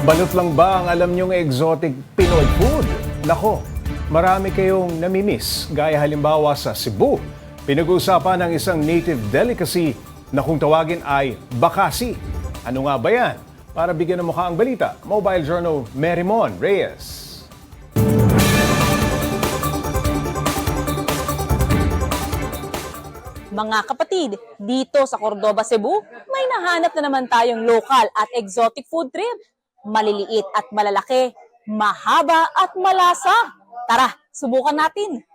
Balot lang ba ang alam niyong exotic Pinoy food? Nako, marami kayong namimiss, gaya halimbawa sa Cebu. Pinag-uusapan ng isang native delicacy na kung tawagin ay bakasi. Ano nga ba yan? Para bigyan ng mukha ang balita, Mobile Journal Merimon Reyes. Mga kapatid, dito sa Cordoba, Cebu, may nahanap na naman tayong local at exotic food trip. Maliliit at malalaki, mahaba at malasa. Tara, subukan natin.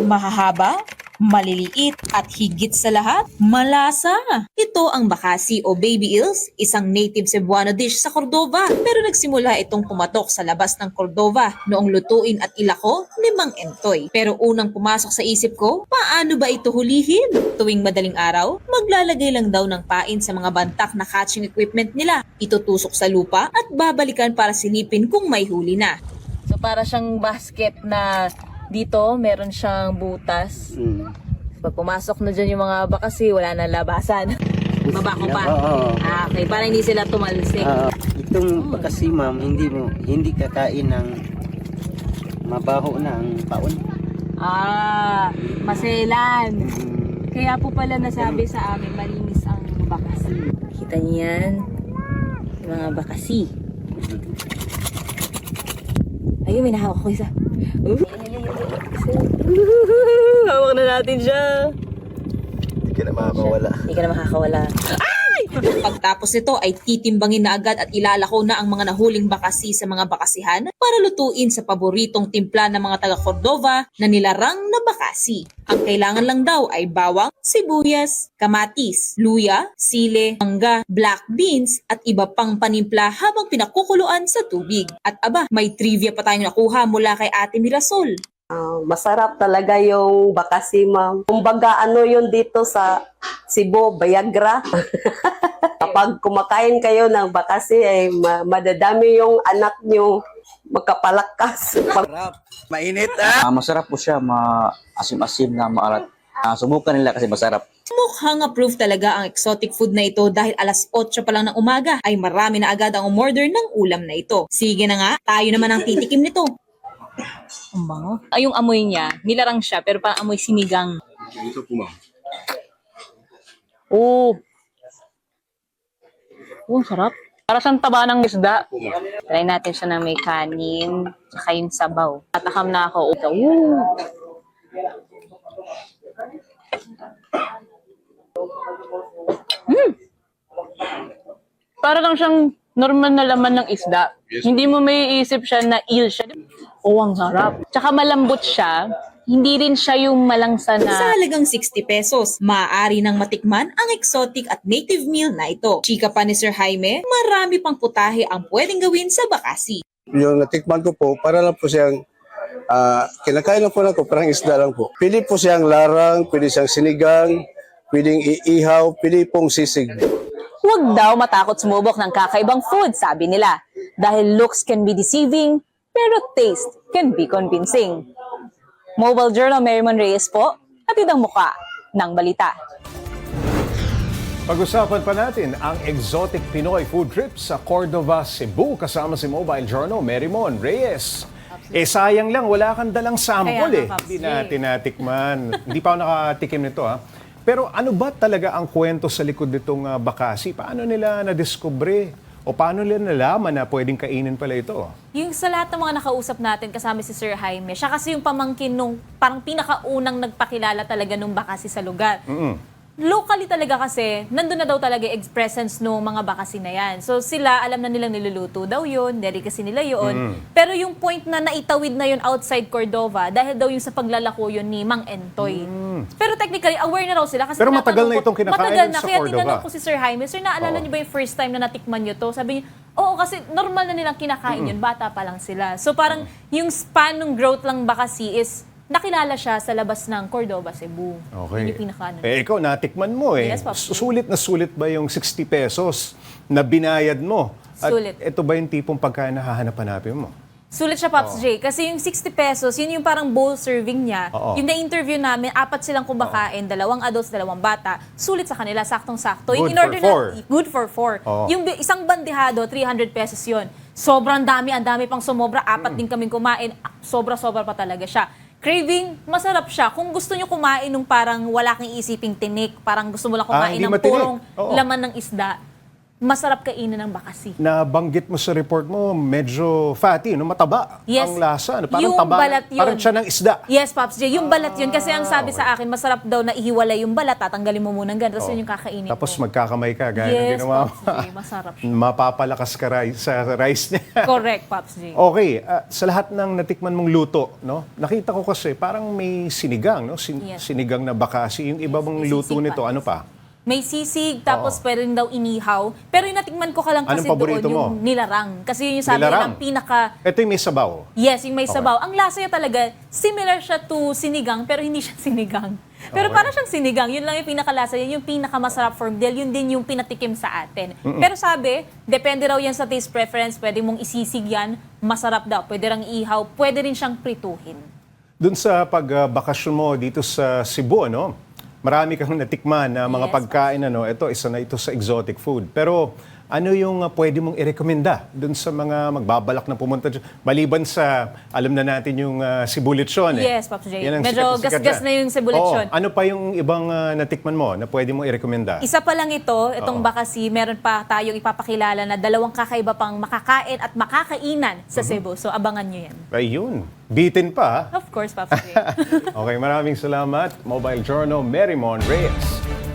Mahahaba, maliliit at higit sa lahat, malasa. Ito ang bakasi o baby eels, isang native Cebuano dish sa Cordova. Pero nagsimula itong pumatok sa labas ng Cordova noong lutuin at ilako ni Mang Entoy. Pero unang pumasok sa isip ko, paano ba ito hulihin? Tuwing madaling araw, maglalagay lang daw ng pain sa mga bantak na catching equipment nila. Itutusok sa lupa at babalikan para silipin kung may huli na. So para siyang basket na dito meron siyang butas. Pag pumasok na dyan yung mga bakasi, wala na labasan. Baba ko pa. Okay, para hindi sila tumalsik. Itong bakasi ma'am, hindi kakain ng mabaho na ang paon. Maselan. Kaya po pala nasabi sa amin, malinis ang bakasi. Kita niyo yan? Yung mga bakasi. Ayun, may nahawak ko isa. Hawak na natin siya. Hindi ka na makakawala. Hindi ka na makakawala. Pagtapos nito ay titimbangin na agad at ilalako na ang mga nahuling bakasi sa mga bakasihan para lutuin sa paboritong timpla ng mga taga Cordova na nilarang na bakasi. Ang kailangan lang daw ay bawang, sibuyas, kamatis, luya, sile, mangga, black beans at iba pang panimpla habang pinakukuluan sa tubig. At aba, may trivia pa tayong nakuha mula kay Ate Mirasol. Masarap talaga yung bakasi, ma'am. Kumbaga, ano yun dito sa Cebu, Viagra. Kapag kumakain kayo ng bakasi, ay madadami yung anak nyo magkapalakas. Sarap. Mainit Masarap po siya, maasim-asim na maalat. Subukan nila kasi masarap. Mukhang approve talaga ang exotic food na ito dahil alas 8 pa lang ng umaga ay marami na agad ang umorder ng ulam na ito. Sige na nga, tayo naman ang titikim nito. Ang bango. Ay, yung amoy niya, nilarang siya pero parang amoy sinigang. Ito po, ma'am. Oh, sarap. Para siyang taba ng isda. Try natin siya na may kanin, tsaka yung sabaw. Tatakam na ako. Para lang siyang normal na laman ng isda. Yes, Hindi mo may isip siya na eel siya. Ang sarap. Tsaka malambot siya. Hindi rin siya yung malangsa na... Sa halagang 60 pesos, maaari nang matikman ang exotic at native meal na ito. Chika pa ni Sir Jaime, marami pang putahe ang pwedeng gawin sa bakasi. Yung natikman ko po, para lang po siyang kinakain lang po lang ko, parang isda lang po. Pili po siyang larang, pili siyang sinigang, pwedeng iihaw, pili pong sisig. Huwag daw matakot sumubok ng kakaibang food, sabi nila. Dahil looks can be deceiving, pero taste can be convincing. Mobile Journal Merimon Reyes po, hatid ang muka ng balita. Pag-usapan pa natin ang exotic Pinoy food trip sa Cordova, Cebu kasama si Mobile Journal Merimon Reyes. Sayang lang, wala kang dalang sample Hindi natin natikman. Hindi pa ako nakatikim nito Pero ano ba talaga ang kwento sa likod nitong bakasi? Paano nila na-discover? O paano nila nalaman na pwedeng kainin pala ito? Yung sa lahat ng mga nakausap natin kasama si Sir Jaime, siya kasi yung pamangkin nung parang pinakaunang nagpakilala talaga nung bakasi sa lugar. Locally talaga kasi, nandun na daw talaga yung presence nung mga bakasi na yan. So sila, alam na nilang niluluto daw yun, delicacy nila yun. Pero yung point na naitawid na yun outside Cordova, dahil daw yung sa paglalako yun ni Mang Entoy. Pero technically, aware na raw sila. Kasi Pero matagal na itong kinakain matagal na, sa kaya Cordova. tinanong ko si Sir Jaime, Sir, naalala niyo ba yung first time na natikman niyo to? Sabi niya, oo, kasi normal na nilang kinakain yun, bata pa lang sila. So parang yung span ng growth lang bakasi is nakilala siya sa labas ng Cordova, Cebu. Okay. Yun yung pinaka-ano. Ikaw, natikman mo Yes, Pops. Sulit na sulit ba yung 60 pesos na binayad mo? Sulit. At ito ba yung tipong pagkain na hahanap-hanapin mo? Sulit siya, Pops J. Kasi yung 60 pesos, yun yung parang bowl serving niya. Oo. Yung na-interview namin, 4 silang kumakain, 2 adults, 2 bata. Sulit sa kanila, saktong-sakto. Good in order for 4. good for 4. Oo. Yung isang bandehado, 300 pesos yun. sobrang dami, ang dami pang sumobra, 4 din kaming kumain, sobra-sobra pa talaga siya. Craving, masarap siya. Kung gusto nyo kumain nung parang wala kang isiping tinik, parang gusto mo lang kumain hindi ng matinik. purong Oo. laman ng isda, masarap kainin ng bakasi. Nabanggit mo sa report mo, medyo fatty, no? Mataba Yes. ang lasa. No? Parang Yung taba, balat yun. parang siya ng isda. Yes, Pops J. Yung balat yun. Kasi ang sabi sa akin, masarap daw na ihiwalay yung balat, tatanggalin mo muna ng tapos yun yung kakainin Tapos mo. magkakamay ka, gaya ng Yes, ginawa mo. Pops J. Masarap siya. Mapapalakas ka sa rice niya. Correct, Pops J. Okay, sa lahat ng natikman mong luto, no? Nakita ko kasi parang may sinigang, no? Yes. Sinigang na bakasi. Yung iba mong may luto sisig nito, pa. ano pa? May sisig, tapos pwede rin daw inihaw. Pero yung natikman ko ka lang Anong kasi paborito doon yung mo? nilarang. Kasi yun yung sabi Nilarang? ng pinaka... Ito yung may sabaw. Yes, yung may Okay. sabaw. Ang lasa niya talaga, similar siya to sinigang, pero hindi siya sinigang. Pero Okay. parang siyang sinigang. Yun lang yung pinakalasa. Yun yung pinakamasarap for Del. Yun din yung pinatikim sa atin. Pero sabi, depende raw yan sa taste preference. Pwede mong isisig yan. Masarap daw. Pwede rang ihaw. Pwede rin siyang prituhin. Doon sa pagbakasyon mo dito sa Cebu, ano? Marami kang natikman na mga Yes. pagkain, ano? Ito, isa na ito sa exotic food. Pero ano yung pwede mong irekomenda doon sa mga magbabalak na pumunta dyan? Maliban sa, alam na natin yung Cebu Lechon. Yes, Pops J. Yan ang Medyo sikat gas-gas dyan. na yung Cebu Lechon. Oo. Ano pa yung ibang natikman mo na pwede mong irekomenda? Isa pa lang ito, itong Oo. bakasi, meron pa tayong ipapakilala na 2 kakaiba pang makakain at makakainan sa Cebu. So abangan nyo yan. Ayun. Bitin pa. Of course, Pops J. Okay, maraming salamat. Mobile Journal, Mary Mon Reyes.